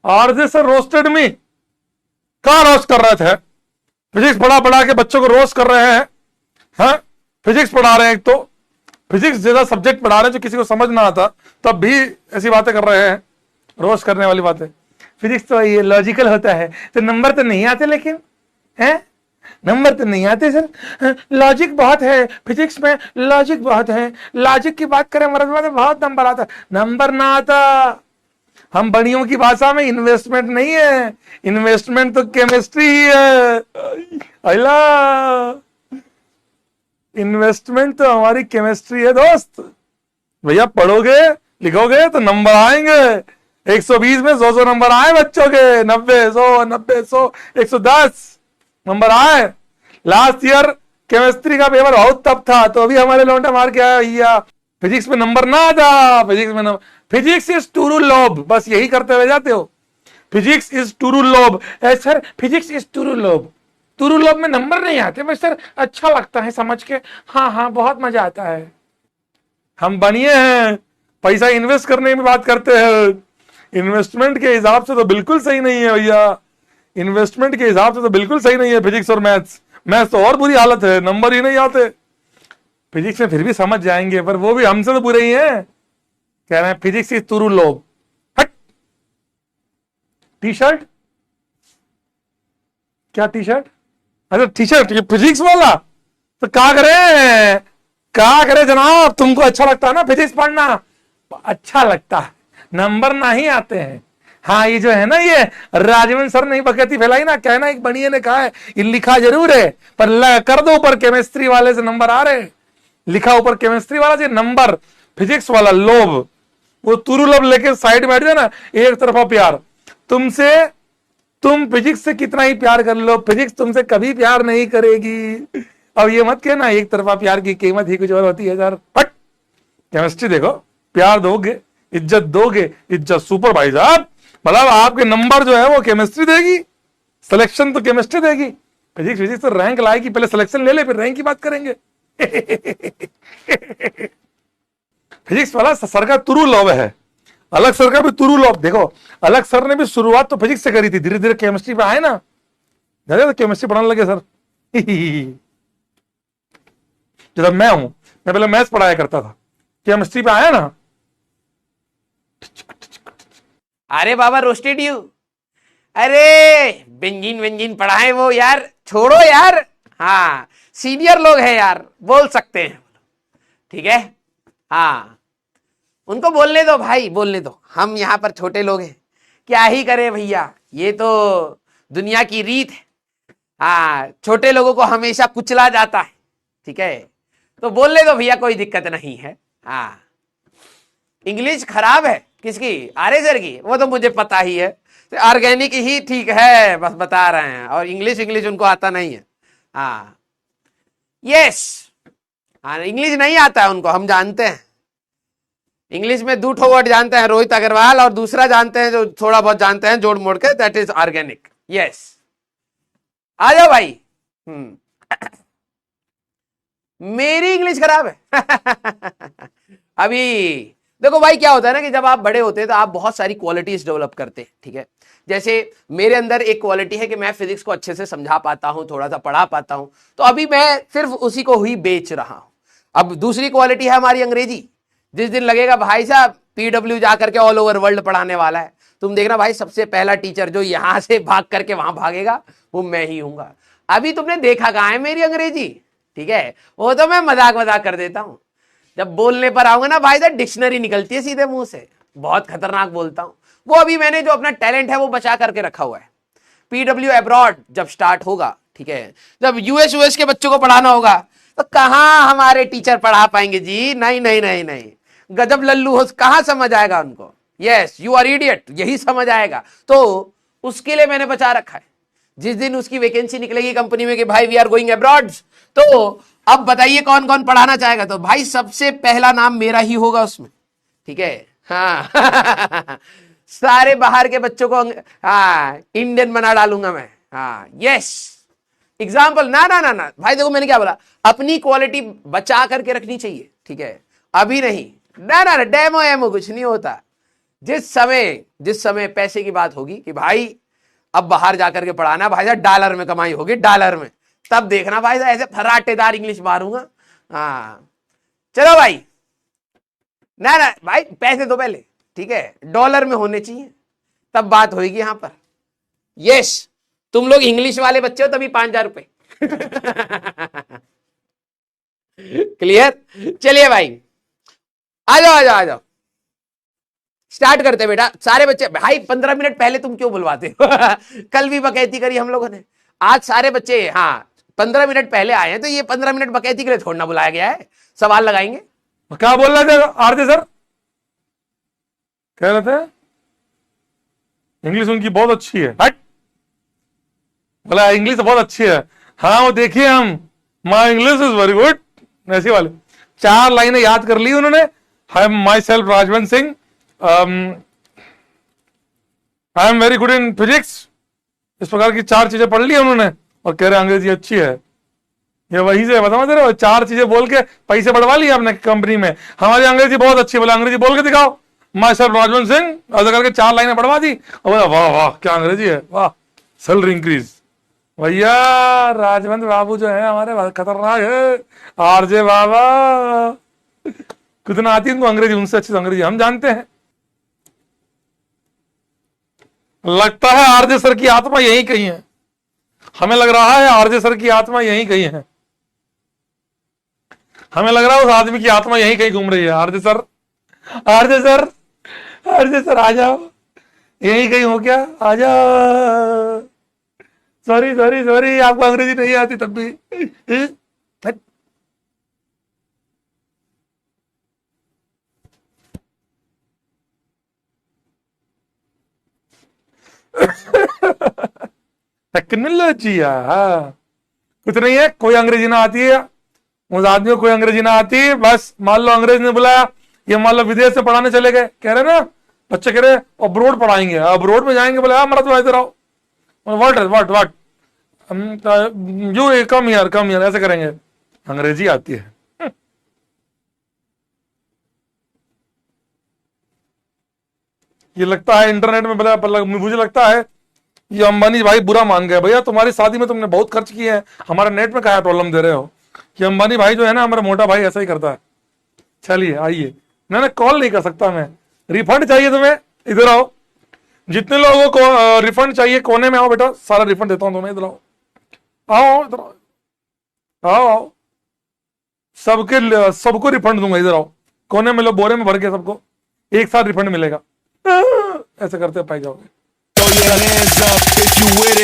RJ sir roasted मी, कहां roast कर रहे थे? फिजिक्स पढ़ा पढ़ा के बच्चों को रोस्ट कर रहे हैं। हाँ, फिजिक्स पढ़ा रहे हैं, एक तो फिजिक्स जैसा सब्जेक्ट पढ़ा रहे हैं जो किसी को समझ ना आता, तब भी ऐसी बातें कर रहे हैं, रोस्ट करने वाली बातें। फिजिक्स तो ये लॉजिकल होता है, तो नंबर तो नहीं आते, लेकिन है नंबर तो नहीं आते सर, लॉजिक बहुत है फिजिक्स में, लॉजिक बहुत है, लॉजिक की बात करें मरद में बहुत नंबर आता। नंबर ना आता, हम बड़ियों की भाषा में इन्वेस्टमेंट नहीं है, इन्वेस्टमेंट तो केमिस्ट्री ही है। अला, इन्वेस्टमेंट तो हमारी केमिस्ट्री है दोस्त। भैया पढ़ोगे लिखोगे तो नंबर आएंगे। 120 में 100 नंबर आए बच्चों के, 90 100 110 नंबर आए। लास्ट ईयर केमिस्ट्री का पेपर बहुत टफ था, तो अभी हमारे लौंडा मार के आया भैया, फिजिक्स में नंबर ना था, फिजिक्स में number, physics is to rule lobe, बस यही करते हुए जाते हो। Physics is to rule lobe, sir physics is to rule lobe, to rule lobe में नंबर नहीं आते बस सर, अच्छा लगता है समझ के, हाँ हाँ बहुत मजा आता है। हम बनिए हैं, पैसा इन्वेस्ट करने में बात करते हैं, इन्वेस्टमेंट के हिसाब से तो बिल्कुल सही नहीं है भैया, इन्वेस्टमेंट के हिसाब से तो बिल्कुल सही नहीं है फिजिक्स और मैथ्स। मैथ्स तो और बुरी हालत है, नंबर ही नहीं आते। फिजिक्स में फिर भी समझ जाएंगे, पर वो भी हमसे तो बुरे ही हैं। कह रहे हैं फिजिक्स इज तुरु लोग, हट। टी शर्ट, क्या टी शर्ट? अच्छा टी शर्ट, ये फिजिक्स वाला, तो क्या करें, क्या करें जनाब, तुमको अच्छा लगता है ना फिजिक्स पढ़ना? अच्छा लगता है, नंबर नहीं आते हैं। हाँ ये जो है ना, ये राजवन सर ने बकैती फैलाई ना, कहना एक बनिए ने कहा है, ये लिखा जरूर है पर कर दो ऊपर केमिस्ट्री वाले से नंबर आ रहे, लिखा ऊपर केमिस्ट्री वाला से नंबर, फिजिक्स वाला लोभ, वो तुरु लोभ लेके साइड में बैठ जाए ना, एक तरफा प्यार तुमसे, तुम फिजिक्स से कितना ही प्यार कर लो, फिजिक्स तुमसे कभी प्यार नहीं करेगी। अब ये मत कहना एक तरफा प्यार की कीमत ही कुछ और होती है सर, फट। केमिस्ट्री देखो, प्यार दोगे, इज्जत दोगे, इज्जत सुपर भाई साहब, मतलब आपके नंबर जो है वो केमिस्ट्री देगी, सिलेक्शन तो केमिस्ट्री देगी। फिजिक्स फिजिक्स तो रैंक लाएगी, पहले सिलेक्शन ले ले फिर रैंक की बात करेंगे। फिजिक्स वाला सर का तुरु लव है, अलग सर का भी तुरु लव। देखो अलग सर ने भी शुरुआत तो फिजिक्स से करी थी, धीरे धीरे केमिस्ट्री पे आए ना, तो केमिस्ट्री पढ़ाने लगे सर। जब मैं पहले मैथ्स पढ़ाया करता था, केमिस्ट्री पे आया ना। अरे बाबा रोस्टेड यू, अरे बेंजीन वेंजीन पढ़ाए वो यार, छोड़ो यार। हाँ सीनियर लोग हैं यार, बोल सकते हैं, ठीक है। हाँ उनको बोलने दो भाई, बोलने दो, हम यहाँ पर छोटे लोग हैं, क्या ही करें भैया, ये तो दुनिया की रीत है। हाँ छोटे लोगों को हमेशा कुचला जाता है, ठीक है, तो बोलने दो भैया, कोई दिक्कत नहीं है। हाँ इंग्लिश खराब है किसकी, आर्य सर की, वो तो मुझे पता ही है, तो ऑर्गेनिक ही ठीक है, बस बता रहे हैं, और इंग्लिश इंग्लिश उनको आता नहीं है। हाँ यस, हाँ इंग्लिश नहीं आता है उनको, हम जानते हैं। इंग्लिश में 2 वर्ड जानते हैं, रोहित अग्रवाल, और दूसरा जानते हैं जो थोड़ा बहुत जानते हैं जोड़ मोड़ के, दैट इज ऑर्गेनिक। यस आ जाओ भाई। मेरी इंग्लिश खराब है। अभी देखो भाई क्या होता है ना कि जब आप बड़े होते हैं तो आप बहुत सारी क्वालिटीज डेवलप करते हैं, ठीक है। जैसे मेरे अंदर एक क्वालिटी है कि मैं फिजिक्स को अच्छे से समझा पाता हूं, थोड़ा सा पढ़ा पाता हूं, तो अभी मैं सिर्फ उसी को ही बेच रहा हूं। अब दूसरी क्वालिटी है हमारी अंग्रेजी। जिस दिन लगेगा भाई साहब PW जा करके ऑल ओवर वर्ल्ड पढ़ाने वाला है, तुम देखना भाई सबसे पहला टीचर जो यहां से भाग करके वहां भागेगा वो मैं ही हूंगा। अभी तुमने देखा कहां है मेरी अंग्रेजी, ठीक है, वो तो मैं मजाक कर देता हूं। जब बोलने पर आऊंगा ना भाई साहब डिक्शनरी निकलती है सीधे मुंह से, बहुत खतरनाक बोलता हूं। वो अभी मैंने जो अपना टैलेंट है वो बचा करके रखा हुआ है। PW अब्रॉड जब स्टार्ट होगा, ठीक है, जब US के बच्चों को पढ़ाना होगा, तो कहां हमारे टीचर पढ़ा पाएंगे जी, नहीं नहीं नहीं नहीं, गजब लल्लू हो, कहां समझ आएगा उनको। यस यू आर इडियट, यही समझ आएगा। तो उसके लिए मैंने बचा रखा है, जिस दिन उसकी वैकेंसी निकलेगी कंपनी में कि भाई वी आर गोइंग अब्रॉड, तो अब बताइए कौन कौन पढ़ाना चाहेगा, तो भाई सबसे पहला नाम मेरा ही होगा उसमें, ठीक है। हाँ सारे बाहर के बच्चों को हाँ इंडियन बना डालूंगा मैं। हाँ यस एग्जाम्पल, ना ना ना ना भाई देखो मैंने क्या बोला, अपनी क्वालिटी बचा करके रखनी चाहिए, ठीक है, अभी नहीं, ना ना डेमो एमो कुछ नहीं होता। जिस समय पैसे की बात होगी कि भाई अब बाहर जाकर के पढ़ाना, भाई साहब डॉलर में कमाई होगी, डॉलर में, तब देखना भाई साहब ऐसे फराटेदार इंग्लिश मारूंगा। हाँ चलो भाई, ना ना भाई पैसे तो पहले ठीक है डॉलर में होने चाहिए, तब बात होगी यहां पर। यस, तुम लोग इंग्लिश वाले बच्चे हो तभी 5,000 रुपए। क्लियर? चलिए भाई आ जाओ आ जाओ आ जाओ, स्टार्ट करते बेटा। सारे बच्चे भाई 15 मिनट पहले तुम क्यों बुलवाते हो? कल भी बकैती करी हम लोगों ने, आज सारे बच्चे हाँ 15 मिनट पहले आए हैं, तो ये 15 मिनट बकैती के लिए थोड़ा बुलाया गया है, सवाल लगाएंगे। क्या बोल रहे थे आरजे सर? कह रहे थे इंग्लिश उनकी बहुत अच्छी है। हट, बोला इंग्लिश बहुत अच्छी है। हाँ वो देखिए हम, my English is very good, ऐसी वाले 4 लाइनें याद कर ली उन्होंने। I am my self Rajwant Singh, I am very good in physics, इस प्रकार की 4 चीजें पढ़ ली उन्होंने, और कह रहे अंग्रेजी अच्छी है। ये वही से समझ रहे हो, 4 चीजें बोल के पैसे बढ़वा लिए आपने कंपनी में। हमारी अंग्रेजी बहुत अच्छी है, बोला अंग्रेजी बोल के दिखाओ, माई सेल्फ राजवंत सिंह, ऐसा करके 4 लाइनें बढ़वा दी। और बोला वाह वाह क्या अंग्रेजी है, वाह सैलरी इंक्रीज। भैया राजवंत बाबू जो है हमारे खतरनाक है। आरजे बाबा कितना आती है इनको अंग्रेजी, उनसे अच्छी अंग्रेजी हम जानते हैं। लगता है आरजे सर की आत्मा यही कहीं है, हमें लग रहा है आरजे सर की आत्मा यही कहीं है, हमें लग रहा है उस आदमी की आत्मा यही कहीं घूम रही है। RJ sir, RJ sir, RJ sir आ जाओ, यही कहीं हो क्या, आ जाओ। सॉरी सॉरी सॉरी, आपको अंग्रेजी नहीं आती तब भी। टेक्नोलॉजी कुछ नहीं है, कोई अंग्रेजी ना आती है उस आदमी को, कोई अंग्रेजी ना आती, बस मान लो अंग्रेज ने बुलाया, ये मान लो विदेश से पढ़ाने चले गए, कह रहे ना बच्चे, कह रहे अब्रोड पढ़ाएंगे, अब्रोड में जाएंगे, बोले मरा तो इधर आओ, व्हाट यू कम हियर, ऐसे करेंगे, अंग्रेजी आती है। ये लगता है इंटरनेट में बोला, मुझे लगता है ये अंबानी भाई बुरा मान गए। भैया तुम्हारी शादी में तुमने बहुत खर्च किए हैं, हमारे नेट में क्या प्रॉब्लम दे रहे हो? कि अंबानी भाई जो है ना, हमारा मोटा भाई ऐसा ही करता है। चलिए आइए, ना कॉल नहीं कर सकता मैं, रिफंड चाहिए तुम्हें, इधर आओ, जितने लोगों को रिफंड चाहिए कोने में आओ बेटा, सारा रिफंड देता हूं तुम्हें, इधर आओ, आओ इधर आओ, आओ सबको रिफंड दूंगा, इधर आओ, कोने में लो, बोरे में भर के सबको एक साथ रिफंड मिलेगा। ऐसे करते पाई जाओगे। Throw your hands up if you with it.